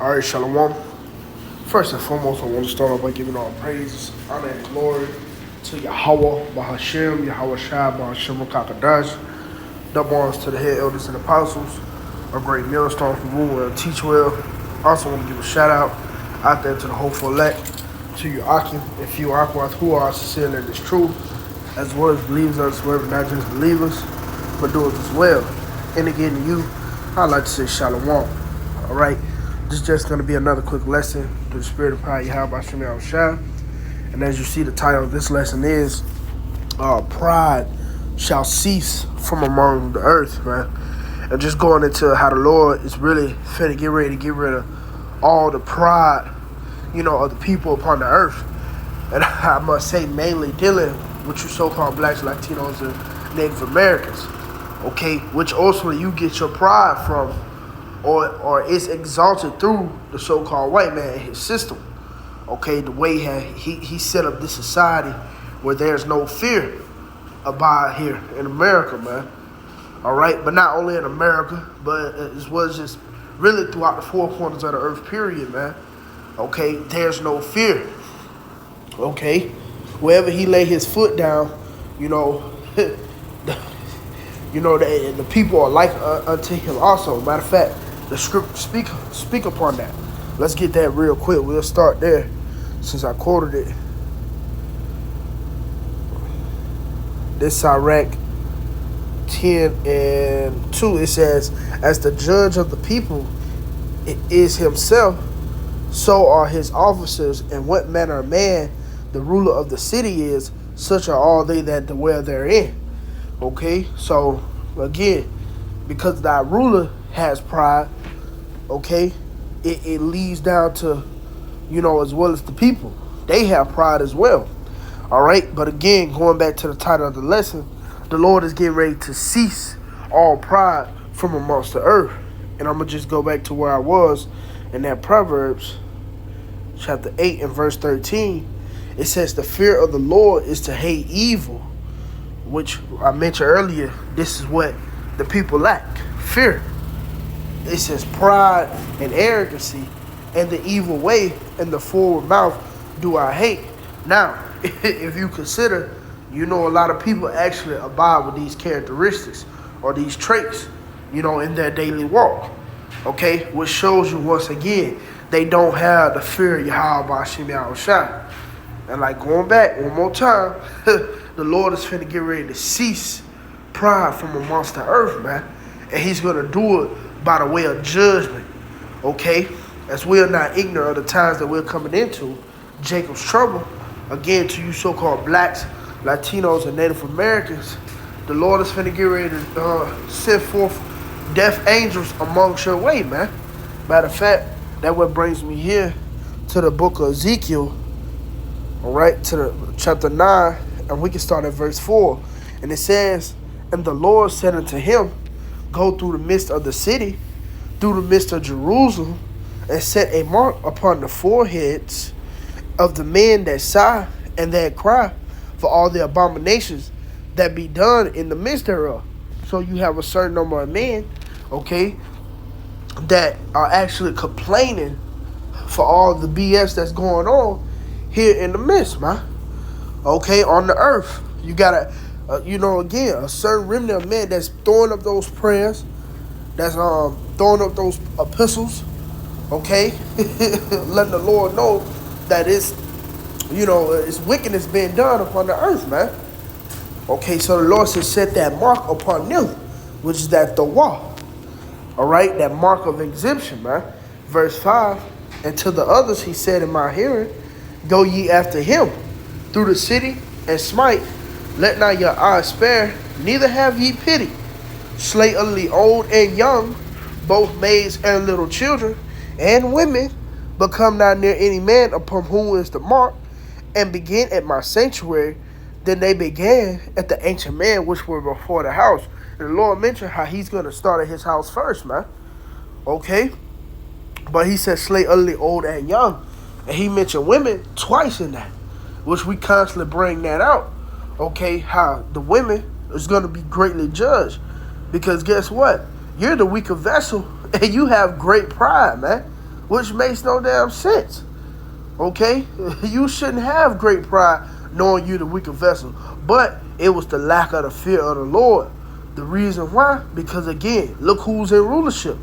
All right, Shalom. First and foremost, I want to start off by giving all praises, honor, and glory to Yahawah, bahasham, Yahawashi, bahasham, Rawchaa Qadash. Double honors to the head elders and apostles, our great millstones who rule well, teach well. Also want to give a shout out there to the hopeful elect, to you Akim and few Aquas who are sincere in this truth, as well as believers as well, not just believers, but doers as well. And again, to you, I'd like to say Shalom. All right. This is just going to be another quick lesson through the spirit of power, Yahawashi. And as you see, the title of this lesson is Pride Shall Cease from Among the Earth, man. And just going into how the Lord is really finna get ready to get rid of all the pride, of the people upon the earth. And I must say, mainly dealing with you so-called blacks, Latinos, and Native Americans, okay, which also you get your pride from, or is exalted through the so-called white man and his system. Okay, the way he set up this society where there's no fear about here in America, man. All right, but not only in America, but as well as just really throughout the four corners of the earth, period, man. Okay, there's no fear. Okay, wherever he lay his foot down, the people are like unto him also. Matter of fact, the script speak upon that. Let's get that real quick. We'll start there since I quoted it. This Sirach 10:2, it says, as the judge of the people is himself, so are his officers, and what manner of man the ruler of the city is, such are all they that dwell therein. Okay, so again, because thy ruler has pride, okay, it leads down to, as well as the people. They have pride as well. All right, but again, going back to the title of the lesson, the Lord is getting ready to cease all pride from amongst the earth. And I'm going to just go back to where I was in that Proverbs chapter 8 and verse 13. It says, the fear of the Lord is to hate evil, which I mentioned earlier. This is what the people lack, fear. It says pride and arrogancy and the evil way and the forward mouth do I hate. Now, if you consider, a lot of people actually abide with these characteristics or these traits, in their daily walk. Okay, which shows you once again, they don't have the fear of Yahawashi. And like going back one more time, the Lord is finna get ready to cease pride from amongst the earth, man. And he's going to do it by the way of judgment, okay? As we are not ignorant of the times that we're coming into, Jacob's trouble, again, to you so-called blacks, Latinos, and Native Americans, the Lord is finna get ready to send forth death angels amongst your way, man. Matter of fact, that what brings me here to the book of Ezekiel, all right, to the chapter 9, and we can start at verse 4. And it says, and the Lord said unto him, go through the midst of the city, through the midst of Jerusalem, and set a mark upon the foreheads of the men that sigh and that cry for all the abominations that be done in the midst thereof. So you have a certain number of men, okay, that are actually complaining for all the BS that's going on here in the midst, man. Okay, on the earth. You got again, a certain remnant of men that's throwing up those prayers, that's throwing up those epistles, okay, letting the Lord know that it's wickedness being done upon the earth, man. Okay, so the Lord says set that mark upon them, which is that the wall. All right, that mark of exemption, man. Verse 5, and to the others he said in my hearing, go ye after him through the city and smite. Let not your eyes spare, neither have ye pity. Slay utterly old and young, both maids and little children, and women, but come not near any man upon whom is the mark, and begin at my sanctuary. Then they began at the ancient man which were before the house. And the Lord mentioned how he's going to start at his house first, man. Okay? But he said slay utterly old and young. And he mentioned women twice in that, which we constantly bring that out. Okay, how the women is going to be greatly judged. Because guess what? You're the weaker vessel and you have great pride, man. which makes no damn sense. Okay? You shouldn't have great pride knowing you the weaker vessel. But it was the lack of the fear of the Lord. The reason why? Because again, look who's in rulership.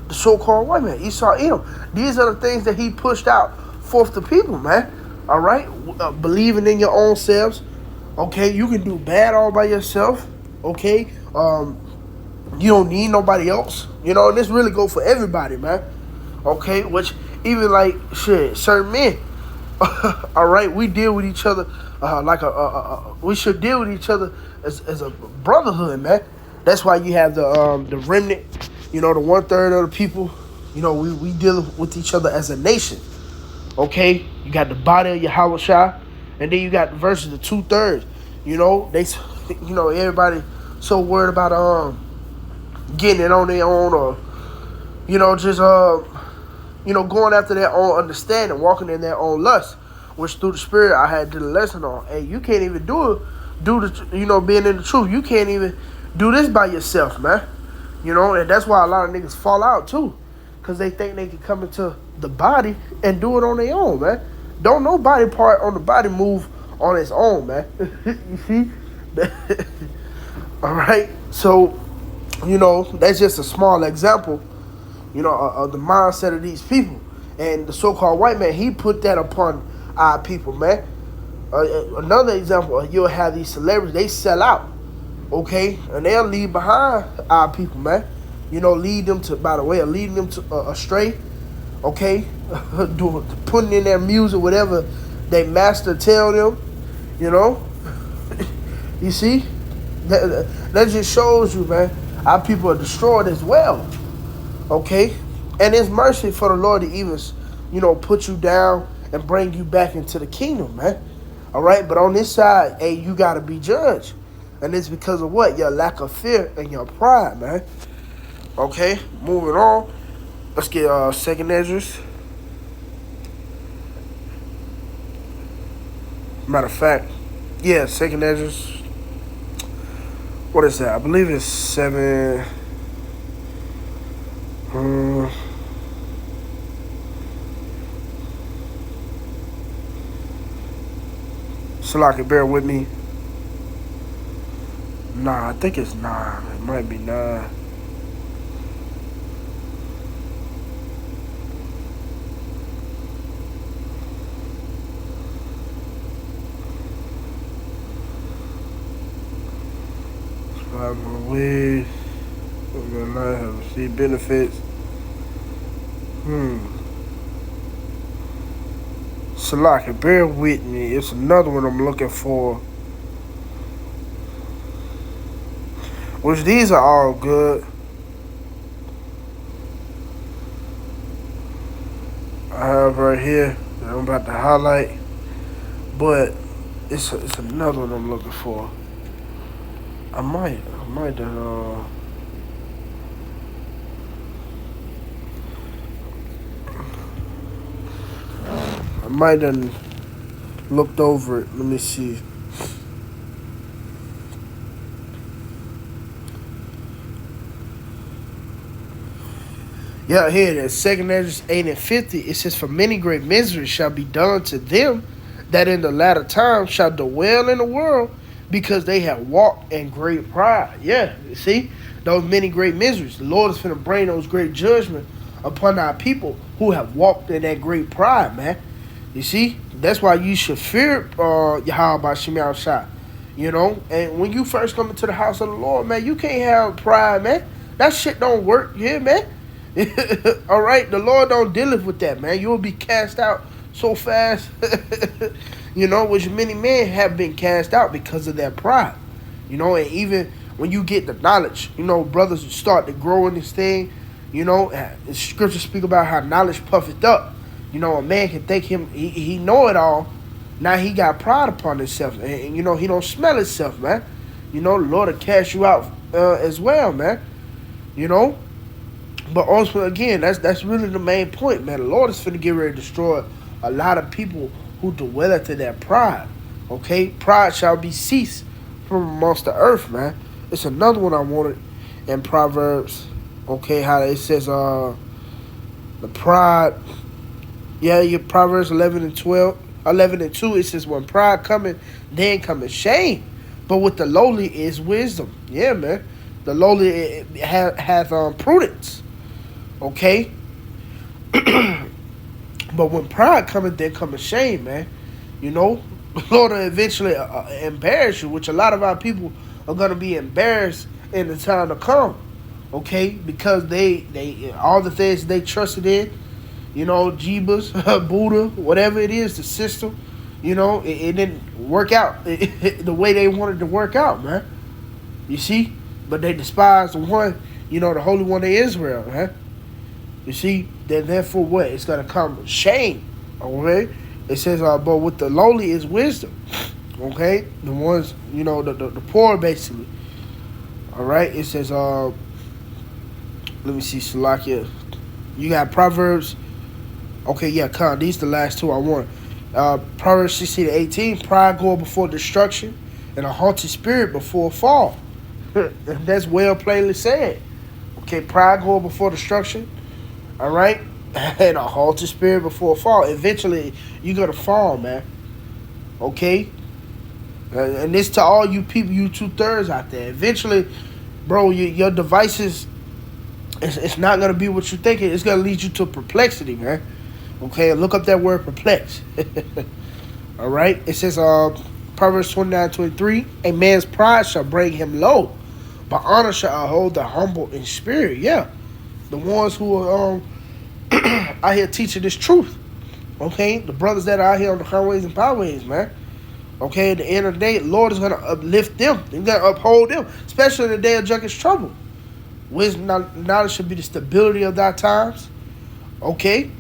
The so-called white man, Esau, Edom. These are the things that he pushed out forth to people, man. All right? Believing in your own selves. Okay? You can do bad all by yourself. Okay? You don't need nobody else. You know, and this really go for everybody, man. Okay? Which even like, shit, certain men. All right? We deal with each other we should deal with each other as a brotherhood, man. That's why you have the remnant, you know, the 1/3 of the people. You know, we deal with each other as a nation. Okay? You got the body of Yahawashi, and then you got versus the 2/3. You know, everybody so worried about getting it on their own, or you know, just going after their own understanding, walking in their own lust, which through the Spirit I had did a lesson on. Hey, you can't even being in the truth, you can't even do this by yourself, man. You know, and that's why a lot of niggas fall out too, because they think they can come into the body and do it on their own, man. Don't no body part on the body move on its own, man. You see? All right? So, you know, that's just a small example, you know, of the mindset of these people. And the so-called white man, he put that upon our people, man. Another example, you'll have these celebrities, they sell out, okay? And they'll leave behind our people, man. You know, leading them to astray, okay? Putting in their music, whatever they master tell them, you know? You see? That just shows you, man, our people are destroyed as well, okay? And it's mercy for the Lord to even, you know, put you down and bring you back into the kingdom, man. All right? But on this side, hey, you got to be judged. And it's because of what? Your lack of fear and your pride, man. Okay? Moving on. Let's get 2nd Esdras. Matter of fact, yeah, 2nd Esdras. What is that? I believe it's 7. Salaki, bear with me. Nah, I think it's 9. It might be 9. Ways of your life have received benefits. Salaki, bear with me. It's another one I'm looking for. Which these are all good. I have right here that I'm about to highlight. But it's another one I'm looking for. I might have looked over it. Let me see. Yeah, here it is. 2nd Esdras 8:50. It says, "For many great miseries shall be done to them that in the latter time shall dwell in the world, because they have walked in great pride." Yeah, you see? Those many great miseries. The Lord is going to bring those great judgments upon our people who have walked in that great pride, man. You see? That's why you should fear Yahawah by Shemiah Shah. You know? And when you first come into the house of the Lord, man, you can't have pride, man. That shit don't work here, man. All right? The Lord don't deal with that, man. You will be cast out so fast. You know, which many men have been cast out because of their pride. You know, and even when you get the knowledge, you know, brothers start to grow in this thing. You know, the scriptures speak about how knowledge puffeth up. You know, a man can think he know it all. Now he got pride upon himself. And you know, he don't smell himself, man. You know, the Lord will cast you out as well, man. You know? But also, again, that's really the main point, man. The Lord is finna get ready to destroy a lot of people who dwell into their pride. Okay? Pride shall be ceased from amongst the earth, man. It's another one I wanted in Proverbs. Okay, how it says the pride Yeah, your Proverbs 11 and 12, 11 and 2, it says, when pride cometh, then cometh shame. But with the lowly is wisdom. Yeah, man. The lowly hath prudence. Okay? But when pride cometh, then cometh shame, man. You know? The Lord will eventually embarrass you, which a lot of our people are going to be embarrassed in the time to come. Okay? Because they all the things they trusted in, you know, Jeebus, Buddha, whatever it is, the system, you know, it didn't work out the way they wanted to work out, man. You see? But they despised the one, you know, the Holy One of Israel, man. You see? Then therefore what? It's going to come shame, okay? It says, but with the lowly is wisdom, okay? The ones, you know, the poor, basically. All right? It says, let me see, Salakia. You got Proverbs. Okay, yeah, Khan, these the last two I want. Proverbs 16-18, pride goeth before destruction, and a haughty spirit before a fall. That's well plainly said. Okay, pride goeth before destruction, all right? And a haughty spirit before a fall. Eventually, you're going to fall, man. Okay? And this to all you people, you 2/3 out there. Eventually, bro, your devices, it's not going to be what you think. It's going to lead you to perplexity, man. Okay, look up that word perplex. All right, it says Proverbs 29:23, a man's pride shall bring him low, but honor shall hold the humble in spirit. Yeah, the ones who are out here teaching this truth. Okay, the brothers that are out here on the highways and byways, man. Okay, at the end of the day, the Lord is going to uplift them. He's going to uphold them, especially in the day of Junk's trouble. Wisdom, knowledge should be the stability of thy times. Okay.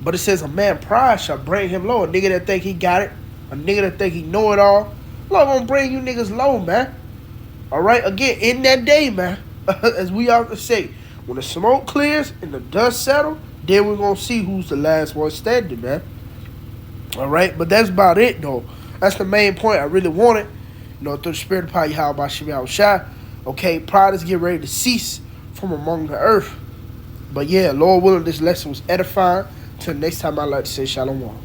But it says a man pride shall bring him low. A nigga that think he got it. A nigga that think he know it all. Lord gonna bring you niggas low, man. Alright? Again, in that day, man. As we often say, when the smoke clears and the dust settles, then we're gonna see who's the last one standing, man. Alright? But that's about it, though. That's the main point I really wanted. You know, through the spirit of power, Yahawashi. Okay, pride is getting ready to cease from among the earth. But yeah, Lord willing, this lesson was edifying. Till next time, I'd like to say shalom.